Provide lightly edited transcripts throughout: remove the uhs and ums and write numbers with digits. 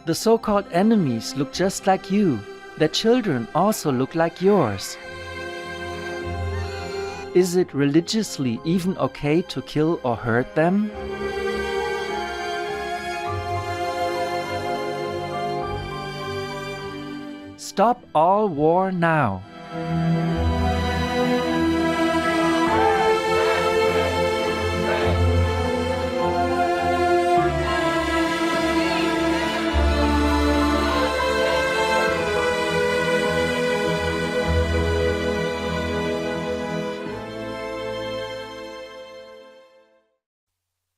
The so-called enemies look just like you. Their children also look like yours. Is it religiously even okay to kill or hurt them? Stop all war now.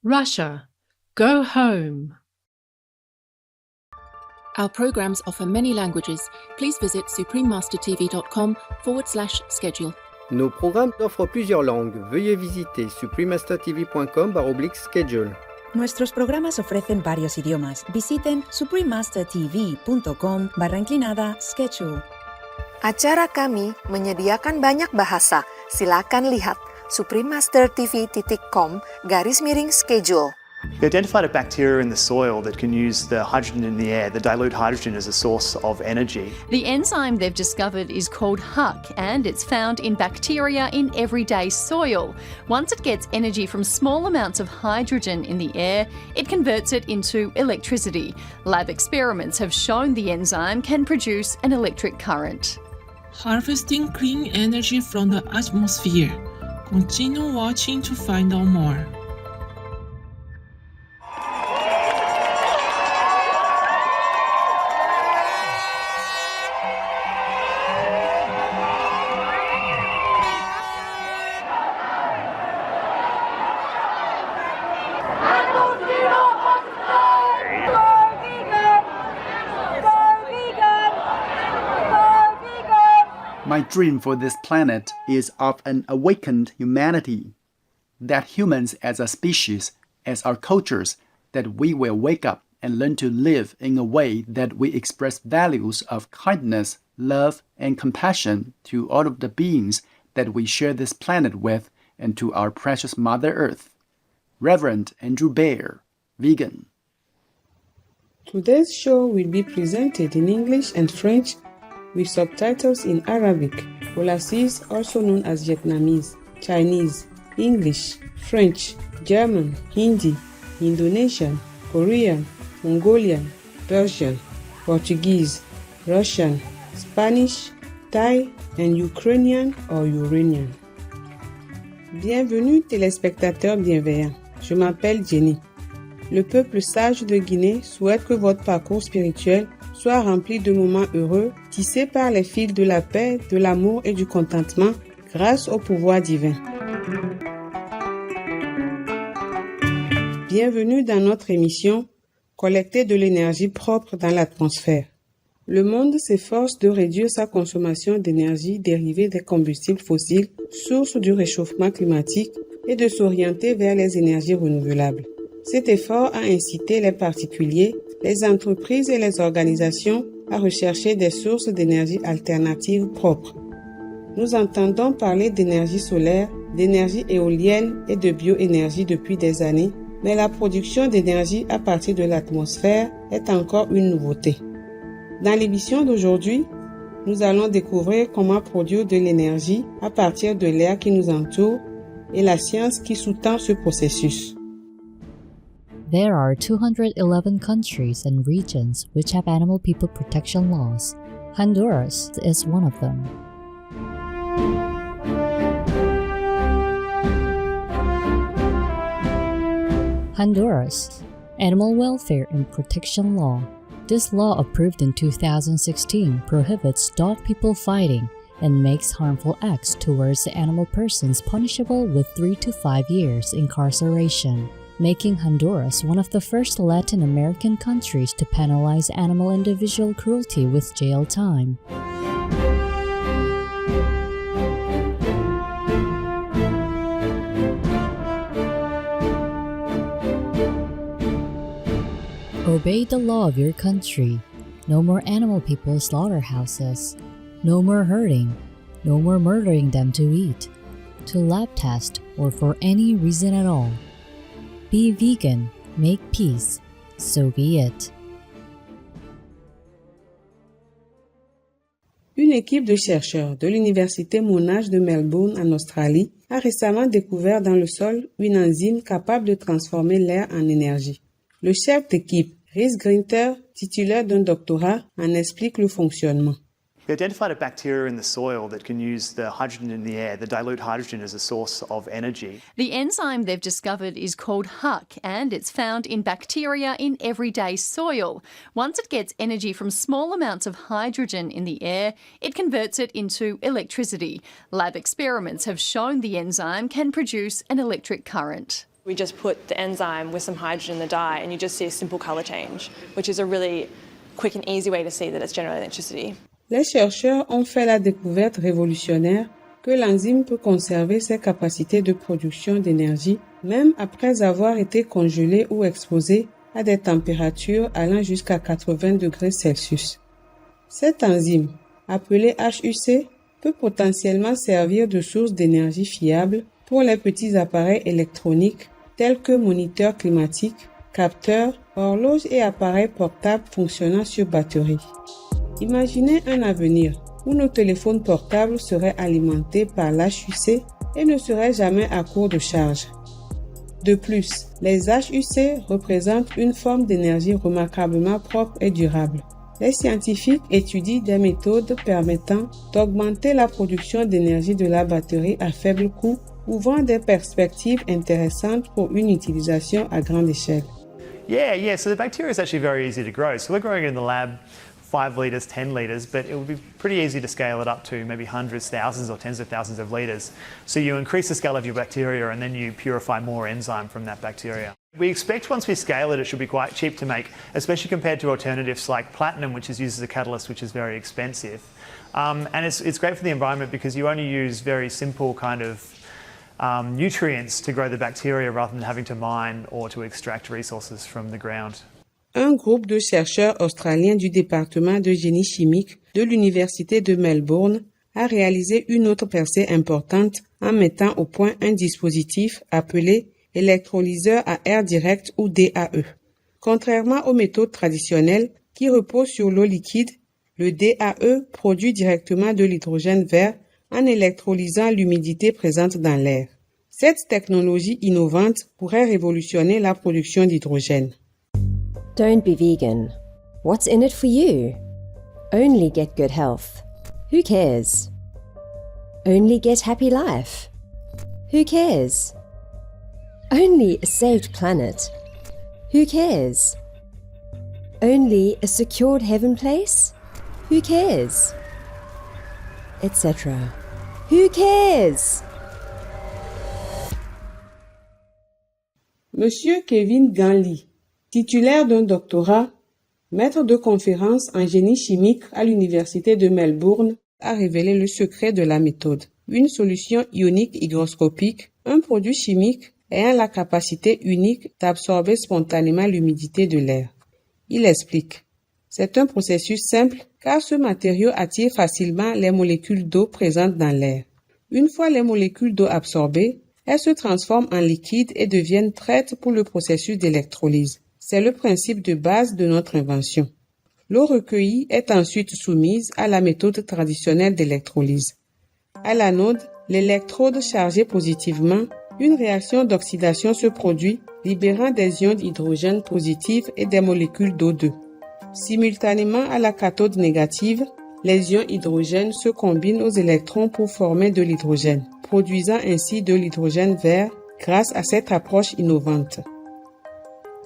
Russia, go home. Our programs offer many languages. Please visit suprememastertv.com/schedule. Nos programmes offrent plusieurs langues. Veuillez visiter suprememastertv.com/schedule. Nuestros programas ofrecen varios idiomas. Visiten suprememastertv.com/schedule. Acara kami menyediakan banyak bahasa. Silakan lihat suprememastertv.com/schedule. We identified a bacteria in the soil that can use the hydrogen in the air, the dilute hydrogen, as a source of energy. The enzyme they've discovered is called HUC, and it's found in bacteria in everyday soil. Once it gets energy from small amounts of hydrogen in the air, it converts it into electricity. Lab experiments have shown the enzyme can produce an electric current. Harvesting clean energy from the atmosphere. Continue watching to find out more. My dream for this planet is of an awakened humanity. That humans as a species, as our cultures, that we will wake up and learn to live in a way that we express values of kindness, love, and compassion to all of the beings that we share this planet with and to our precious Mother Earth. Reverend Andrew Baer, vegan. Today's show will be presented in English and French with subtitles in Arabic, Bolasis, also known as Vietnamese, Chinese, English, French, German, Hindi, Indonesian, Korean, Mongolian, Persian, Portuguese, Russian, Spanish, Thai, and Ukrainian or Uranian. Bienvenue téléspectateurs bienveillants, je m'appelle Jenny. Le peuple sage de Guinée souhaite que votre parcours spirituel soit rempli de moments heureux, tissés par les fils de la paix, de l'amour et du contentement grâce au pouvoir divin. Bienvenue dans notre émission « Collecter de l'énergie propre dans l'atmosphère ». Le monde s'efforce de réduire sa consommation d'énergie dérivée des combustibles fossiles, source du réchauffement climatique, et de s'orienter vers les énergies renouvelables. Cet effort a incité les particuliers, les entreprises et les organisations à rechercher des sources d'énergie alternatives propres. Nous entendons parler d'énergie solaire, d'énergie éolienne et de bioénergie depuis des années, mais la production d'énergie à partir de l'atmosphère est encore une nouveauté. Dans l'émission d'aujourd'hui, nous allons découvrir comment produire de l'énergie à partir de l'air qui nous entoure et la science qui sous-tend ce processus. There are 211 countries and regions which have animal people protection laws. Honduras is one of them. Honduras, Animal Welfare and Protection Law. This law, approved in 2016, prohibits dog people fighting and makes harmful acts towards the animal persons punishable with 3 to 5 years incarceration, making Honduras one of the first Latin American countries to penalize animal individual cruelty with jail time. Obey the law of your country. No more animal people slaughterhouses. No more hurting. No more murdering them to eat, to lab test, or for any reason at all. Be vegan, make peace, so be it. Une équipe de chercheurs de l'Université Monash de Melbourne en Australie a récemment découvert dans le sol une enzyme capable de transformer l'air en énergie. Le chef d'équipe, Rhys Grinter, titulaire d'un doctorat, en explique le fonctionnement. We identified a bacteria in the soil that can use the hydrogen in the air, the dilute hydrogen, as a source of energy. The enzyme they've discovered is called HUC, and it's found in bacteria in everyday soil. Once it gets energy from small amounts of hydrogen in the air, it converts it into electricity. Lab experiments have shown the enzyme can produce an electric current. We just put the enzyme with some hydrogen in the dye and you just see a simple colour change, which is a really quick and easy way to see that it's generating electricity. Les chercheurs ont fait la découverte révolutionnaire que l'enzyme peut conserver ses capacités de production d'énergie même après avoir été congelée ou exposée à des températures allant jusqu'à 80 degrés Celsius. Cette enzyme, appelée HUC, peut potentiellement servir de source d'énergie fiable pour les petits appareils électroniques tels que moniteurs climatiques, capteurs, horloges et appareils portables fonctionnant sur batterie. Imaginez un avenir où nos téléphones portables seraient alimentés par l'HUC et ne seraient jamais à court de charge. De plus, les HUC représentent une forme d'énergie remarquablement propre et durable. Les scientifiques étudient des méthodes permettant d'augmenter la production d'énergie de la batterie à faible coût, ouvrant des perspectives intéressantes pour une utilisation à grande échelle. Yeah, so the bacteria is actually very easy to grow. So we're growing it in the lab 5 litres, 10 litres, but it would be pretty easy to scale it up to maybe hundreds, thousands or tens of thousands of litres. So you increase the scale of your bacteria and then you purify more enzyme from that bacteria. We expect once we scale it, it should be quite cheap to make, especially compared to alternatives like platinum, which is used as a catalyst, which is very expensive. And it's great for the environment because you only use very simple kind of nutrients to grow the bacteria rather than having to mine or to extract resources from the ground. Un groupe de chercheurs australiens du département de génie chimique de l'Université de Melbourne a réalisé une autre percée importante en mettant au point un dispositif appelé électrolyseur à air direct ou DAE. Contrairement aux méthodes traditionnelles qui reposent sur l'eau liquide, le DAE produit directement de l'hydrogène vert en électrolysant l'humidité présente dans l'air. Cette technologie innovante pourrait révolutionner la production d'hydrogène. Don't be vegan. What's in it for you? Only get good health. Who cares? Only get happy life. Who cares? Only a saved planet. Who cares? Only a secured heaven place? Who cares? Etc. Who cares? Monsieur Kevin Ganley, titulaire d'un doctorat, maître de conférences en génie chimique à l'Université de Melbourne, a révélé le secret de la méthode. Une solution ionique hygroscopique, un produit chimique ayant la capacité unique d'absorber spontanément l'humidité de l'air. Il explique. C'est un processus simple car ce matériau attire facilement les molécules d'eau présentes dans l'air. Une fois les molécules d'eau absorbées, elles se transforment en liquide et deviennent prêtes pour le processus d'électrolyse. C'est le principe de base de notre invention. L'eau recueillie est ensuite soumise à la méthode traditionnelle d'électrolyse. À l'anode, l'électrode chargée positivement, une réaction d'oxydation se produit, libérant des ions d'hydrogène positifs et des molécules d'O2. Simultanément à la cathode négative, les ions hydrogène se combinent aux électrons pour former de l'hydrogène, produisant ainsi de l'hydrogène vert grâce à cette approche innovante.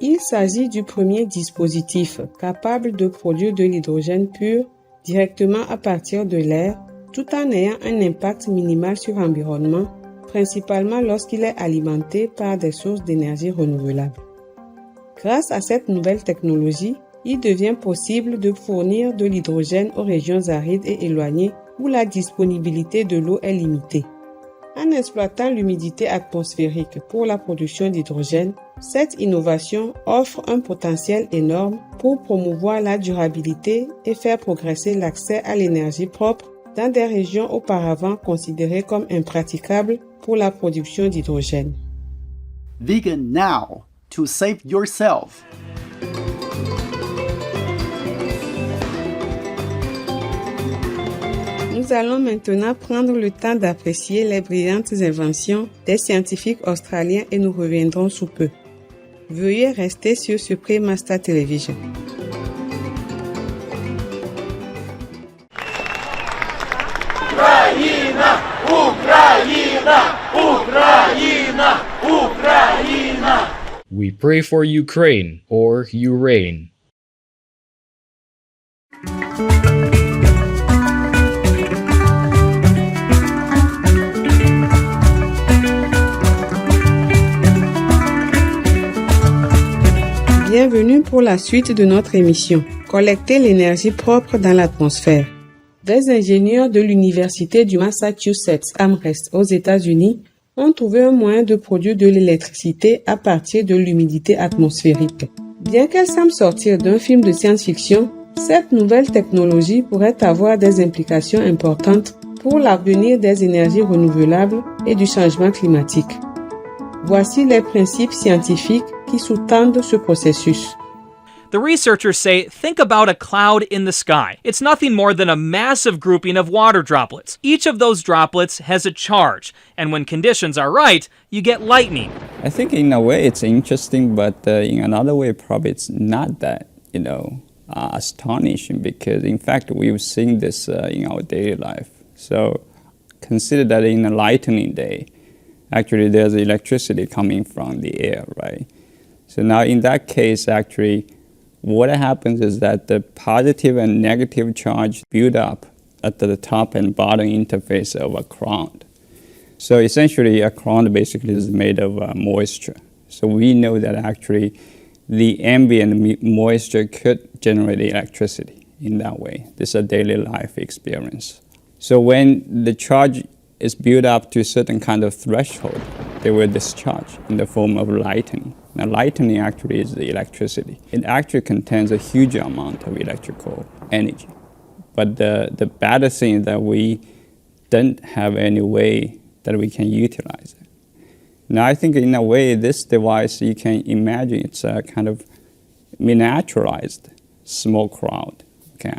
Il s'agit du premier dispositif capable de produire de l'hydrogène pur directement à partir de l'air, tout en ayant un impact minimal sur l'environnement, principalement lorsqu'il est alimenté par des sources d'énergie renouvelables. Grâce à cette nouvelle technologie, il devient possible de fournir de l'hydrogène aux régions arides et éloignées où la disponibilité de l'eau est limitée. En exploitant l'humidité atmosphérique pour la production d'hydrogène, Cette innovation offre un potentiel énorme pour promouvoir la durabilité et faire progresser l'accès à l'énergie propre dans des régions auparavant considérées comme impraticables pour la production d'hydrogène. Vegan now to save yourself. Nous allons maintenant prendre le temps d'apprécier les brillantes inventions des scientifiques australiens et nous reviendrons sous peu. Veuillez rester sur Supreme Master Television. Ukraina! Ukraina! Ukraina! Ukraina! We pray for Ukraine, or you reign. Bienvenue pour la suite de notre émission. Collecter l'énergie propre dans l'atmosphère. Des ingénieurs de l'Université du Massachusetts Amherst aux États-Unis ont trouvé un moyen de produire de l'électricité à partir de l'humidité atmosphérique. Bien qu'elle semble sortir d'un film de science-fiction, cette nouvelle technologie pourrait avoir des implications importantes pour l'avenir des énergies renouvelables et du changement climatique. Voici les principes scientifiques qui sous-tendent ce processus. The researchers say, think about a cloud in the sky. It's nothing more than a massive grouping of water droplets. Each of those droplets has a charge, and when conditions are right, you get lightning. I think in a way it's interesting, but in another way probably it's not that, astonishing, because in fact we've seen this in our daily life. So consider that in a lightning day, actually there's electricity coming from the air, right? So now in that case, actually, what happens is that the positive and negative charge build up at the top and bottom interface of a cloud. So essentially a cloud basically is made of moisture. So we know that actually the ambient moisture could generate electricity in that way. This is a daily life experience. So when the charge is built up to a certain kind of threshold, they will discharge in the form of lightning. Now, lightning actually is the electricity. It actually contains a huge amount of electrical energy. But the bad thing is that we don't have any way that we can utilize it. Now, I think in a way, this device, you can imagine it's a kind of miniaturized small cloud. Okay,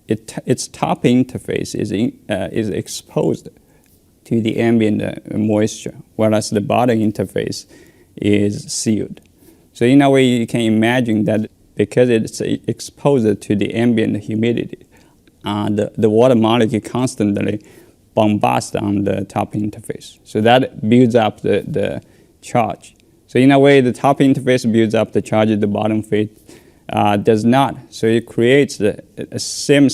its top interface is exposed to the ambient moisture, whereas the bottom interface is sealed. So in a way, you can imagine that because it's exposed to the ambient humidity, the water molecule constantly bombasts on the top interface. So that builds up the charge. So in a way, the top interface builds up the charge, the bottom face does not. So it creates a same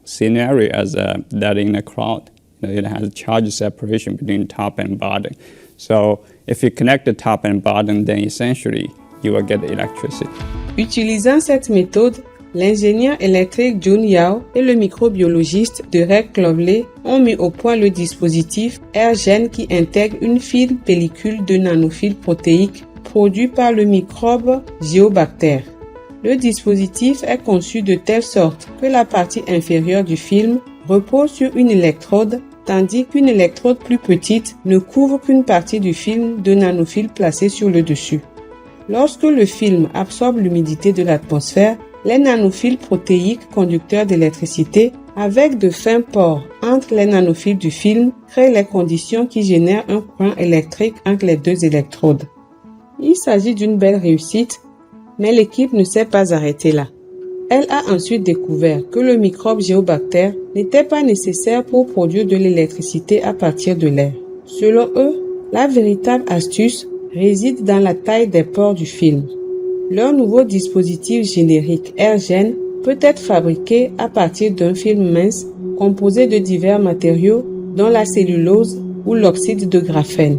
scenario as that in a cloud. It has charge separation between top and bottom. So if you connect the top and bottom, then essentially you will get electricity. Utilisant cette méthode, l'ingénieur électrique Jun Yao et le microbiologiste Derek Cloveley ont mis au point le dispositif AirGen qui intègre une fine pellicule de nanophiles protéiques produit par le microbe Géobactère. Le dispositif est conçu de telle sorte que la partie inférieure du film repose sur une électrode, tandis qu'une électrode plus petite ne couvre qu'une partie du film de nanophiles placés sur le dessus. Lorsque le film absorbe l'humidité de l'atmosphère, les nanophiles protéiques conducteurs d'électricité, avec de fins pores entre les nanophiles du film, créent les conditions qui génèrent un courant électrique entre les deux électrodes. Il s'agit d'une belle réussite, mais l'équipe ne s'est pas arrêtée là. Elle a ensuite découvert que le microbe Géobactère n'était pas nécessaire pour produire de l'électricité à partir de l'air. Selon eux, la véritable astuce réside dans la taille des pores du film. Leur nouveau dispositif générique AirGen peut être fabriqué à partir d'un film mince composé de divers matériaux dont la cellulose ou l'oxyde de graphène.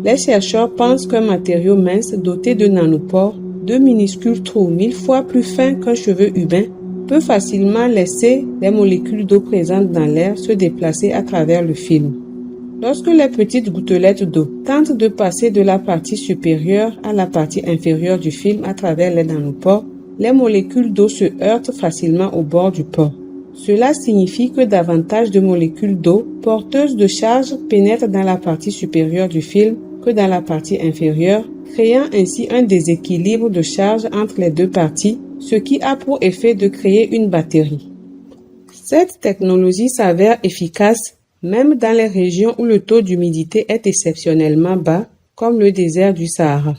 Les chercheurs pensent qu'un matériau mince doté de nanopores, de minuscules trous 1000 fois plus fins qu'un cheveu humain, peut facilement laisser les molécules d'eau présentes dans l'air se déplacer à travers le film. Lorsque les petites gouttelettes d'eau tentent de passer de la partie supérieure à la partie inférieure du film à travers les nanopores, les molécules d'eau se heurtent facilement au bord du pore. Cela signifie que davantage de molécules d'eau porteuses de charge pénètrent dans la partie supérieure du film que dans la partie inférieure, créant ainsi un déséquilibre de charge entre les deux parties, ce qui a pour effet de créer une batterie. Cette technologie s'avère efficace même dans les régions où le taux d'humidité est exceptionnellement bas, comme le désert du Sahara.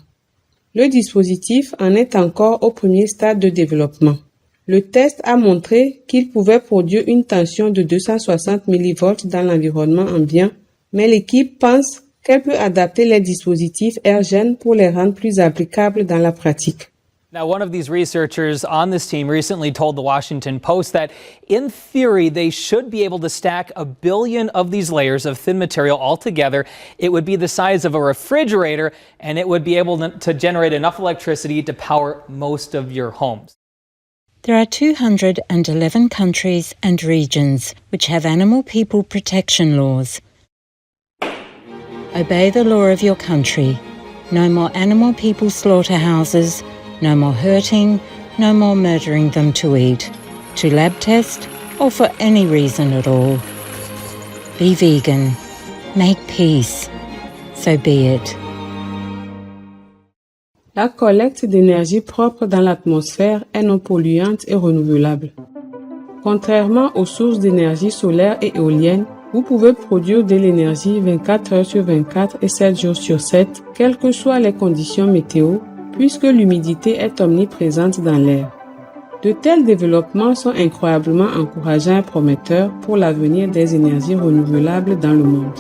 Le dispositif en est encore au premier stade de développement. Le test a montré qu'il pouvait produire une tension de 260 mV dans l'environnement ambiant, mais l'équipe pense qu'elle peut adapter les dispositifs ergènes pour les rendre plus applicables dans la pratique. Now, one of these researchers on this team recently told the Washington Post that, in theory, they should be able to stack 1 billion of these layers of thin material all together. It would be the size of a refrigerator, and it would be able to generate enough electricity to power most of your homes. There are 211 countries and regions which have animal people protection laws. Obey the law of your country. No more animal people slaughterhouses. No more hurting, no more murdering them to eat, to lab test, or for any reason at all. Be vegan. Make peace. So be it. La collecte d'énergie propre dans l'atmosphère est non polluante et renouvelable. Contrairement aux sources d'énergie solaire et éolienne, vous pouvez produire de l'énergie 24 heures sur 24 et 7 jours sur 7, quelles que soient les conditions météo, puisque l'humidité est omniprésente dans l'air. De tels développements sont incroyablement encourageants et prometteurs pour l'avenir des énergies renouvelables dans le monde.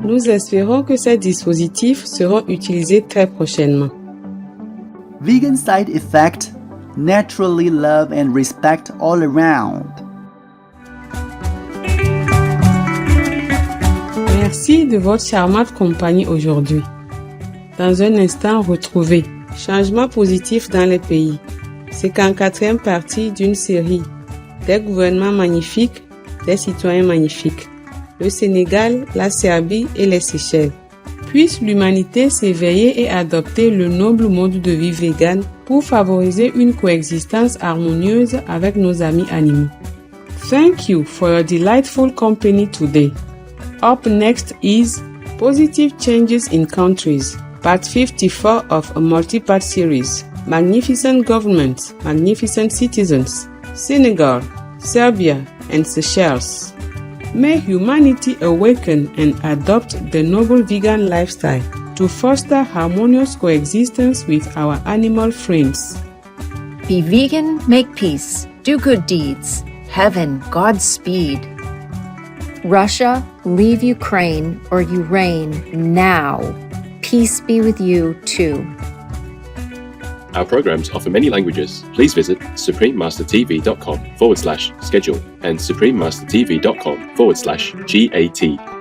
Nous espérons que ces dispositifs seront utilisés très prochainement. Vegan side effect: naturally love and respect all around. Merci de votre charmante compagnie aujourd'hui. Dans un instant, retrouvez Changement positif dans les pays. C'est qu'en 4e partie d'une série des gouvernements magnifiques, des citoyens magnifiques. Le Sénégal, la Serbie et les Seychelles. Puisse l'humanité s'éveiller et adopter le noble mode de vie vegan pour favoriser une coexistence harmonieuse avec nos amis animaux. Thank you for your delightful company today. Up next is Positive Changes in Countries, Part 54 of a multi-part series. Magnificent Governments, Magnificent Citizens, Senegal, Serbia, and Seychelles. May humanity awaken and adopt the noble vegan lifestyle to foster harmonious coexistence with our animal friends. Be vegan, make peace, do good deeds. Heaven, Godspeed. Russia, leave Ukraine or you reign now. Peace be with you too. Our programs offer many languages. Please visit suprememastertv.com/schedule and suprememastertv.com/GAT.